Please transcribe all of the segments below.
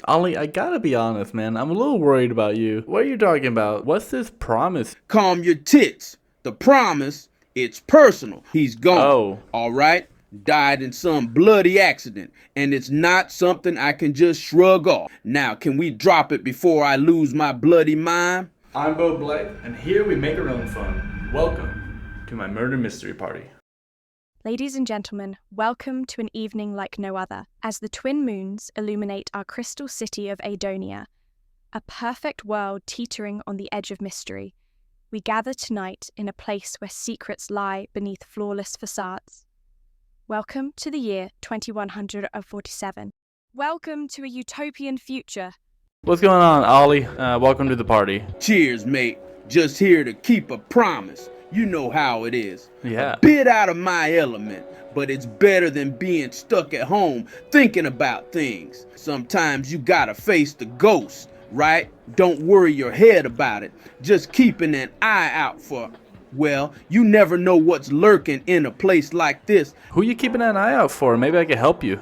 Ollie, I gotta be honest, man. I'm a little worried about you. What are you talking about? What's this promise? Calm your tits. The promise, it's personal. He's gone. Oh. All right? Died in some bloody accident, and it's not something I can just shrug off. Now, can we drop it before I lose my bloody mind? I'm Bo Black, and here we make our own fun. Welcome to my murder mystery party. Ladies and gentlemen, welcome to an evening like no other, as the twin moons illuminate our crystal city of Adonia, a perfect world teetering on the edge of mystery. We gather tonight in a place where secrets lie beneath flawless facades. Welcome to the year 2147. Welcome to a utopian future. What's going on, Ollie? Welcome to the party. Cheers, mate. Just here to keep a promise. You know how it is. Yeah. A bit out of my element, but it's better than being stuck at home thinking about things. Sometimes you gotta face the ghost, right? Don't worry your head about it. Just keeping an eye out for, well, you never know what's lurking in a place like this. Who you keeping an eye out for? Maybe I can help you.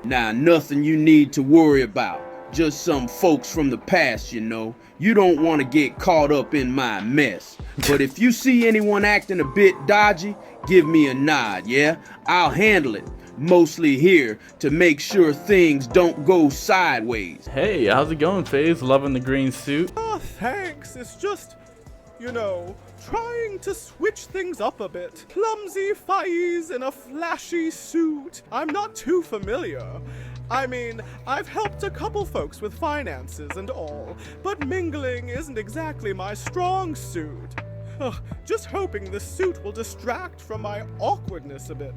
Nah, nothing you need to worry about. Just some folks from the past, you know. You don't want to get caught up in my mess. But if you see anyone acting a bit dodgy, give me a nod, yeah? I'll handle it. Mostly here to make sure things don't go sideways. Hey, how's it going, FaZe? Loving the green suit? Oh, thanks. It's just, trying to switch things up a bit. Clumsy FaZe in a flashy suit. I'm not too familiar. I mean, I've helped a couple folks with finances and all, but mingling isn't exactly my strong suit. Ugh, just hoping the suit will distract from my awkwardness a bit.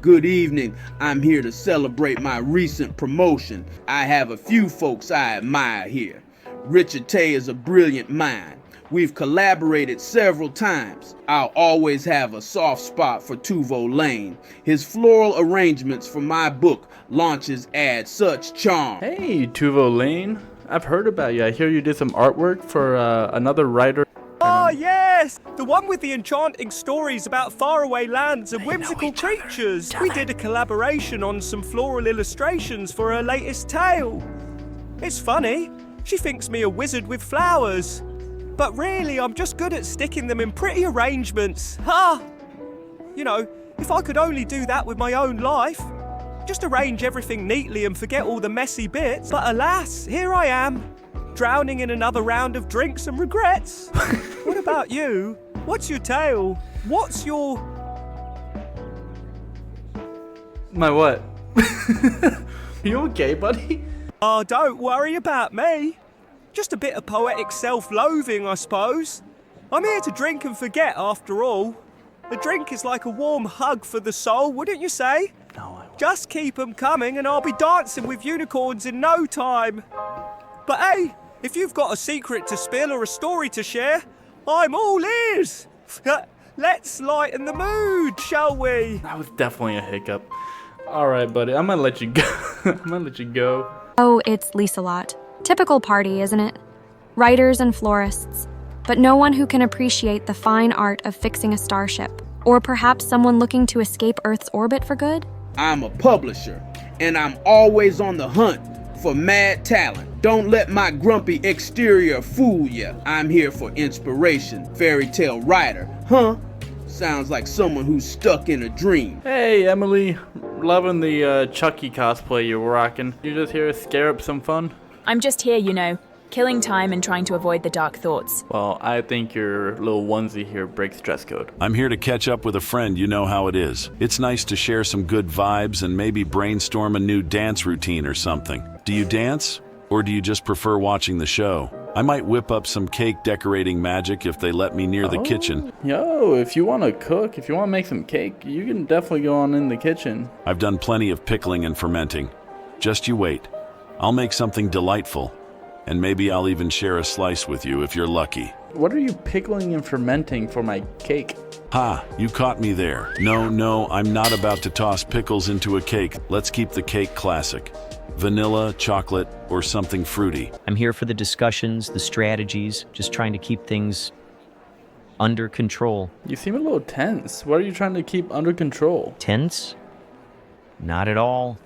Good evening. I'm here to celebrate my recent promotion. I have a few folks I admire here. Richard Tay is a brilliant mind. We've collaborated several times. I'll always have a soft spot for Tuvo Lane. His floral arrangements for my book launches add such charm. Hey, Tuvo Lane. I've heard about you. I hear you did some artwork for another writer. Oh, yes! The one with the enchanting stories about faraway lands and whimsical creatures. We did a collaboration on some floral illustrations for her latest tale. It's funny. She thinks me a wizard with flowers. But really, I'm just good at sticking them in pretty arrangements. Ha! If I could only do that with my own life. Just arrange everything neatly and forget all the messy bits. But alas, here I am, drowning in another round of drinks and regrets. What about you? What's your tale? What's your... My what? You okay, buddy? Oh, don't worry about me. Just a bit of poetic self-loathing, I suppose. I'm here to drink and forget, after all. A drink is like a warm hug for the soul, wouldn't you say? No, I won't. Just keep 'em coming and I'll be dancing with unicorns in no time. But hey, if you've got a secret to spill or a story to share, I'm all ears. Let's lighten the mood, shall we? That was definitely a hiccup. Alright, buddy, I'm gonna let you go. I'm gonna let you go. Oh, it's Lisa Lot. Typical party, isn't it? Writers and florists, but no one who can appreciate the fine art of fixing a starship, or perhaps someone looking to escape Earth's orbit for good? I'm a publisher, and I'm always on the hunt for mad talent. Don't let my grumpy exterior fool you. I'm here for inspiration. Fairy tale writer, huh? Sounds like someone who's stuck in a dream. Hey, Emily. Loving the Chucky cosplay you're rocking. You just here to scare up some fun? I'm just here, killing time and trying to avoid the dark thoughts. Well, I think your little onesie here breaks dress code. I'm here to catch up with a friend, you know how it is. It's nice to share some good vibes and maybe brainstorm a new dance routine or something. Do you dance? Or do you just prefer watching the show? I might whip up some cake decorating magic if they let me near the kitchen. Yo, if you want to cook, if you want to make some cake, you can definitely go on in the kitchen. I've done plenty of pickling and fermenting. Just you wait. I'll make something delightful. And maybe I'll even share a slice with you if you're lucky. What are you pickling and fermenting for my cake? Ha, you caught me there. No, I'm not about to toss pickles into a cake. Let's keep the cake classic. Vanilla, chocolate, or something fruity. I'm here for the discussions, the strategies, just trying to keep things under control. You seem a little tense. What are you trying to keep under control? Tense? Not at all.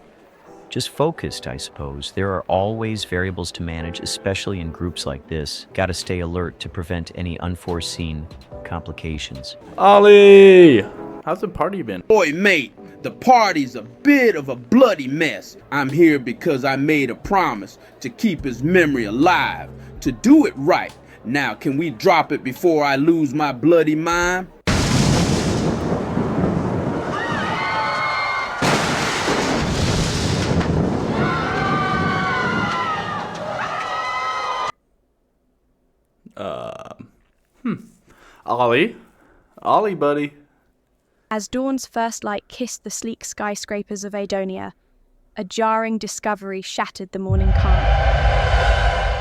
Just focused, I suppose. There are always variables to manage, especially in groups like this. Gotta stay alert to prevent any unforeseen complications. Ollie! How's the party been? Boy, mate, the party's a bit of a bloody mess. I'm here because I made a promise to keep his memory alive, to do it right. Now, can we drop it before I lose my bloody mind? Ollie, buddy. As dawn's first light kissed the sleek skyscrapers of Adonia, a jarring discovery shattered the morning calm.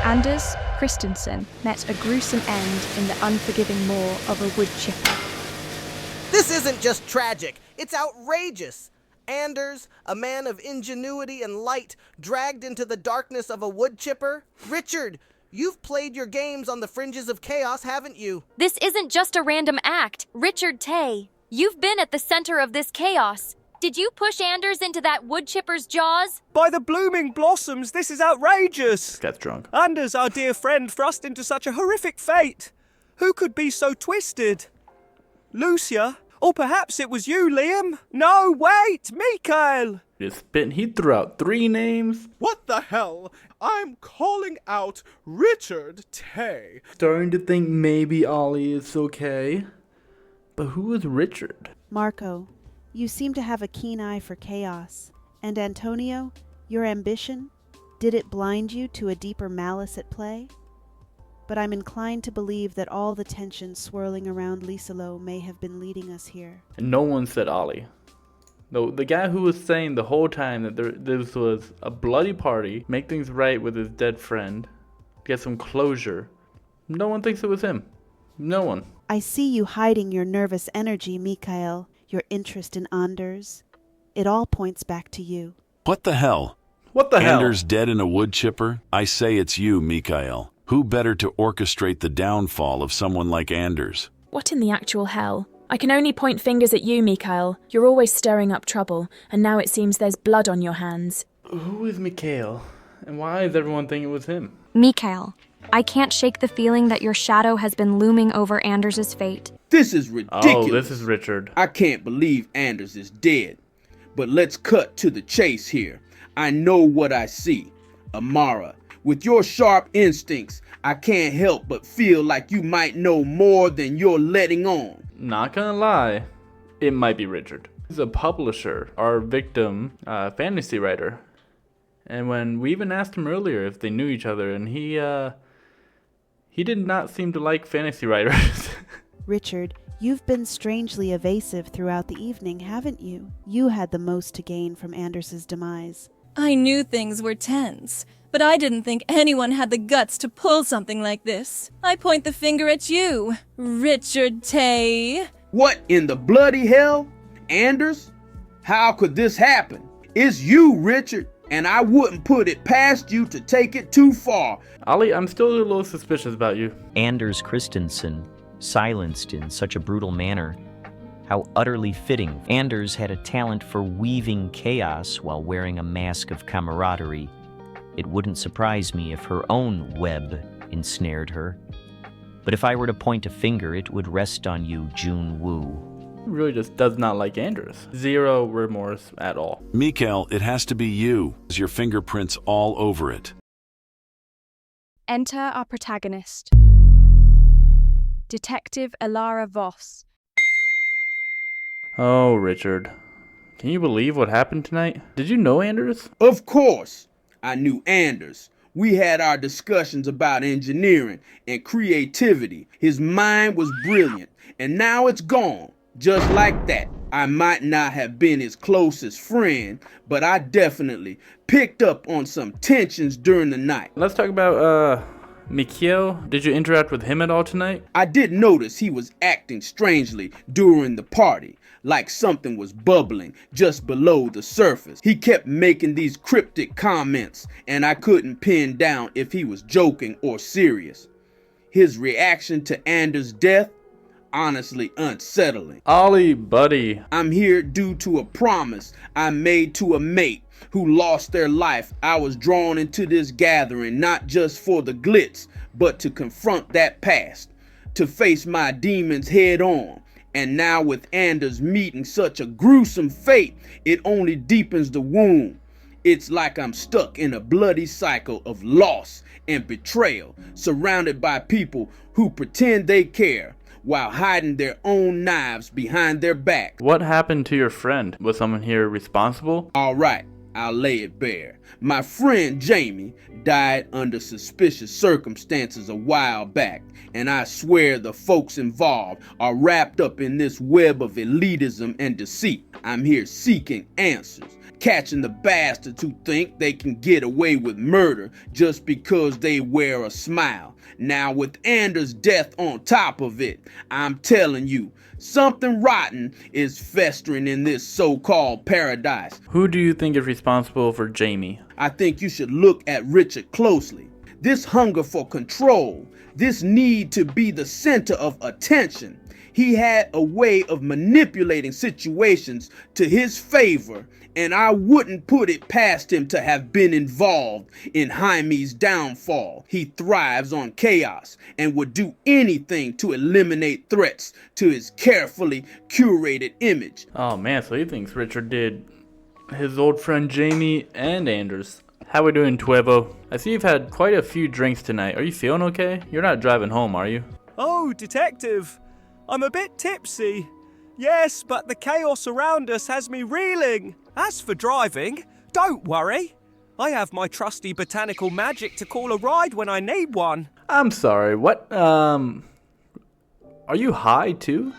Anders Christensen met a gruesome end in the unforgiving maw of a wood chipper. This isn't just tragic, it's outrageous. Anders, a man of ingenuity and light, dragged into the darkness of a wood chipper? Richard, you've played your games on the fringes of chaos, haven't you? This isn't just a random act. Richard Tay, you've been at the center of this chaos. Did you push Anders into that wood chipper's jaws? By the blooming blossoms, this is outrageous! This guy's drunk. Anders, our dear friend, thrust into such a horrific fate. Who could be so twisted? Lucia? Or perhaps it was you, Liam? No, wait! Mikael! He threw out 3 names. What the hell? I'm calling out Richard Tay. Starting to think maybe Ollie is okay. But who is Richard? Marco, you seem to have a keen eye for chaos. And Antonio, your ambition, did it blind you to a deeper malice at play? But I'm inclined to believe that all the tension swirling around Lisalo may have been leading us here. And no one said Ollie. The guy who was saying the whole time that this was a bloody party, make things right with his dead friend, get some closure. No one thinks it was him. No one. I see you hiding your nervous energy, Mikael, your interest in Anders. It all points back to you. What the hell? What the hell? Anders dead in a wood chipper? I say it's you, Mikael. Who better to orchestrate the downfall of someone like Anders? What in the actual hell? I can only point fingers at you, Mikael. You're always stirring up trouble, and now it seems there's blood on your hands. Who is Mikael? And why is everyone thinking it was him? Mikael, I can't shake the feeling that your shadow has been looming over Anders' fate. This is ridiculous. Oh, this is Richard. I can't believe Anders is dead. But let's cut to the chase here. I know what I see. Amara, with your sharp instincts, I can't help but feel like you might know more than you're letting on. Not gonna lie, it might be Richard. He's a publisher, our victim, fantasy writer. And when we even asked him earlier if they knew each other, and he did not seem to like fantasy writers. Richard, you've been strangely evasive throughout the evening, haven't you? You had the most to gain from Anders' demise. I knew things were tense, but I didn't think anyone had the guts to pull something like this. I point the finger at you, Richard Tay. What in the bloody hell? Anders? How could this happen? It's you, Richard, and I wouldn't put it past you to take it too far. Ollie, I'm still a little suspicious about you. Anders Christensen, silenced in such a brutal manner. How utterly fitting. Anders had a talent for weaving chaos while wearing a mask of camaraderie. It wouldn't surprise me if her own web ensnared her. But if I were to point a finger, it would rest on you, Jun Woo. He really just does not like Anders. Zero remorse at all. Mikael, it has to be you. There's your fingerprints all over it. Enter our protagonist, Detective Elara Voss. Oh, Richard. Can you believe what happened tonight? Did you know Anders? Of course, I knew Anders. We had our discussions about engineering and creativity. His mind was brilliant, and now it's gone, just like that. I might not have been his closest friend, but I definitely picked up on some tensions during the night. Let's talk about, Mikhail. Did you interact with him at all tonight? I did notice he was acting strangely during the party, like something was bubbling just below the surface. He kept making these cryptic comments, and I couldn't pin down if he was joking or serious. His reaction to Anders' death, honestly unsettling. Ollie, buddy. I'm here due to a promise I made to a mate who lost their life. I was drawn into this gathering not just for the glitz, but to confront that past, to face my demons head on. And now with Anders meeting such a gruesome fate, it only deepens the wound. It's like I'm stuck in a bloody cycle of loss and betrayal, surrounded by people who pretend they care while hiding their own knives behind their back. What happened to your friend? Was someone here responsible? All right, I'll lay it bare. My friend Jamie died under suspicious circumstances a while back, and I swear the folks involved are wrapped up in this web of elitism and deceit. I'm here seeking answers, catching the bastards who think they can get away with murder just because they wear a smile. Now with Anders' death on top of it, I'm telling you, something rotten is festering in this so-called paradise. Who do you think is responsible for Jamie? I think you should look at Richard closely. This hunger for control, this need to be the center of attention. He had a way of manipulating situations to his favor, and I wouldn't put it past him to have been involved in Jaime's downfall. He thrives on chaos and would do anything to eliminate threats to his carefully curated image. Oh man, so he thinks Richard did his old friend Jamie and Anders. How we doing, Tuevo? I see you've had quite a few drinks tonight. Are you feeling okay? You're not driving home, are you? Oh, Detective, I'm a bit tipsy. Yes, but the chaos around us has me reeling. As for driving, don't worry. I have my trusty botanical magic to call a ride when I need one. I'm sorry, what? Are you high too?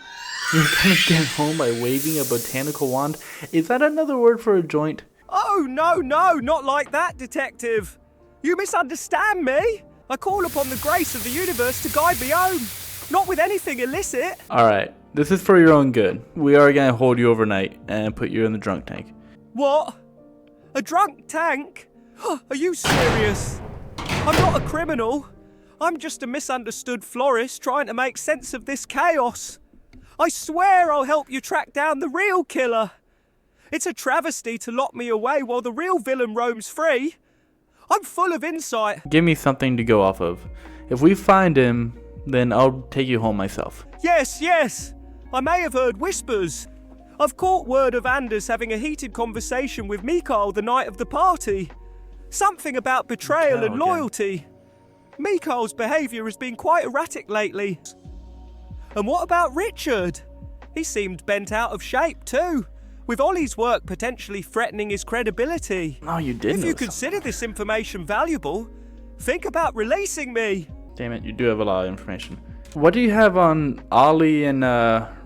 You're gonna get home by waving a botanical wand? Is that another word for a joint? Oh, no, not like that, Detective. You misunderstand me. I call upon the grace of the universe to guide me home, not with anything illicit. Alright, this is for your own good. We are gonna hold you overnight and put you in the drunk tank. What? A drunk tank? Are you serious? I'm not a criminal. I'm just a misunderstood florist trying to make sense of this chaos. I swear I'll help you track down the real killer. It's a travesty to lock me away while the real villain roams free. I'm full of insight. Give me something to go off of. If we find him, then I'll take you home myself. Yes. I may have heard whispers. I've caught word of Anders having a heated conversation with Mikhail the night of the party. Something about betrayal and loyalty. Mikhail's behaviour has been quite erratic lately. And what about Richard? He seemed bent out of shape too, with Ollie's work potentially threatening his credibility. No, you didn't. If you consider this information valuable, think about releasing me. Damn it, you do have a lot of information. What do you have on Ollie and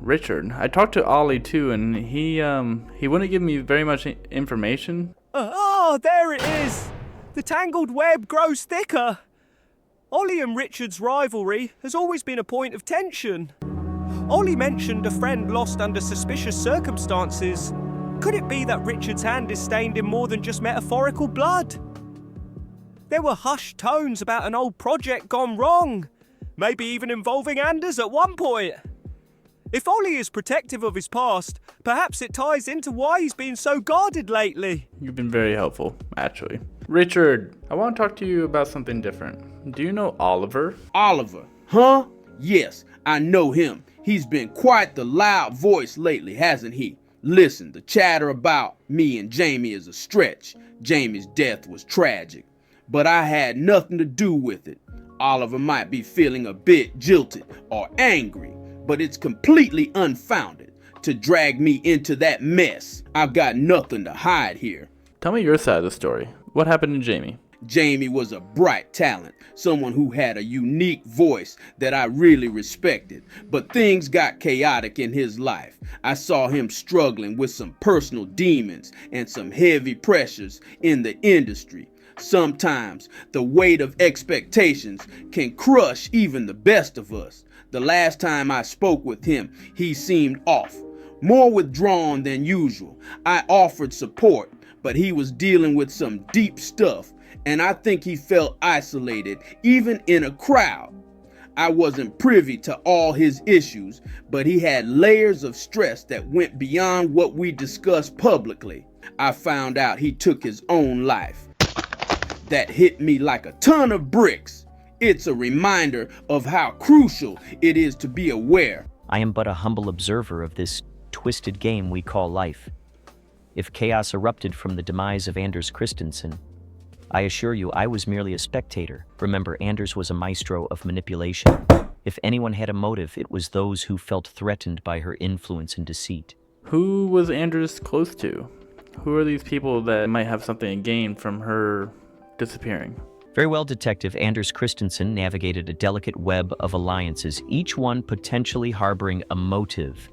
Richard? I talked to Ollie too, and he wouldn't give me very much information. There it is. The tangled web grows thicker. Ollie and Richard's rivalry has always been a point of tension. Ollie mentioned a friend lost under suspicious circumstances. Could it be that Richard's hand is stained in more than just metaphorical blood? There were hushed tones about an old project gone wrong, maybe even involving Anders at one point. If Ollie is protective of his past, perhaps it ties into why he's been so guarded lately. You've been very helpful, actually. Richard, I want to talk to you about something different. Do you know Oliver? Oliver, huh? Yes, I know him. He's been quite the loud voice lately, hasn't he? Listen, the chatter about me and Jamie is a stretch. Jamie's death was tragic, but I had nothing to do with it. Oliver might be feeling a bit jilted or angry, but it's completely unfounded to drag me into that mess. I've got nothing to hide here. Tell me your side of the story. What happened to Jamie? Jamie was a bright talent, someone who had a unique voice that I really respected, but things got chaotic in his life. I saw him struggling with some personal demons and some heavy pressures in the industry. Sometimes the weight of expectations can crush even the best of us. The last time I spoke with him, he seemed off, more withdrawn than usual. I offered support, but he was dealing with some deep stuff, and I think he felt isolated, even in a crowd. I wasn't privy to all his issues, but he had layers of stress that went beyond what we discussed publicly. I found out he took his own life. That hit me like a ton of bricks. It's a reminder of how crucial it is to be aware. I am but a humble observer of this twisted game we call life. If chaos erupted from the demise of Anders Christensen, I assure you I was merely a spectator. Remember, Anders was a maestro of manipulation. If anyone had a motive, it was those who felt threatened by her influence and deceit. Who was Anders close to? Who are these people that might have something to gain from her disappearing? Very well, Detective. Anders Christensen navigated a delicate web of alliances, each one potentially harboring a motive.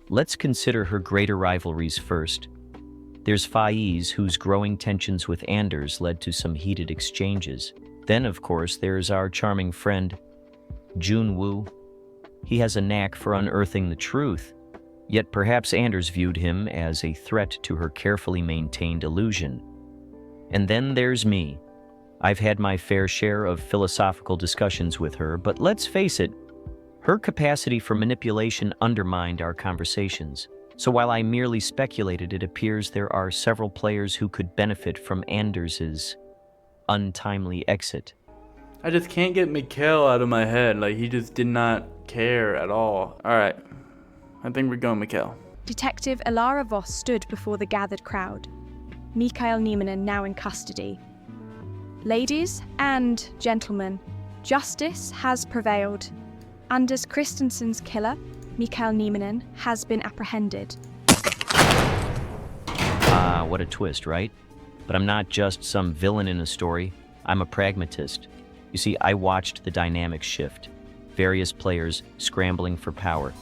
Let's consider her greater rivalries first. There's Faiz, whose growing tensions with Anders led to some heated exchanges. Then, of course, there's our charming friend, Junwoo. He has a knack for unearthing the truth, yet perhaps Anders viewed him as a threat to her carefully maintained illusion. And then there's me. I've had my fair share of philosophical discussions with her, but let's face it, her capacity for manipulation undermined our conversations. So while I merely speculated, it appears there are several players who could benefit from Anders's untimely exit. I just can't get Mikhail out of my head. Like, he just did not care at all. Alright, I think we're going Mikhail. Detective Elara Voss stood before the gathered crowd. Mikhail Nieminen now in custody. Ladies and gentlemen, justice has prevailed. Anders Christensen's killer, Mikhail Nieminen, has been apprehended. Ah, what a twist, right? But I'm not just some villain in a story. I'm a pragmatist. You see, I watched the dynamics shift. Various players scrambling for power.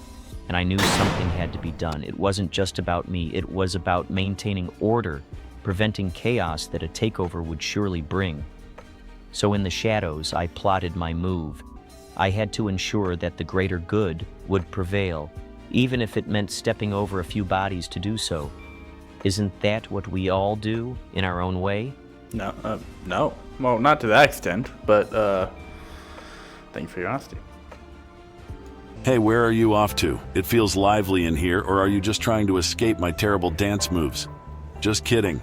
And I knew something had to be done. It wasn't just about me. It was about maintaining order, preventing chaos that a takeover would surely bring. So in the shadows, I plotted my move. I had to ensure that the greater good would prevail, even if it meant stepping over a few bodies to do so. Isn't that what we all do in our own way? No. Well, not to that extent, but thank you for your honesty. Hey, where are you off to? It feels lively in here, or are you just trying to escape my terrible dance moves? Just kidding.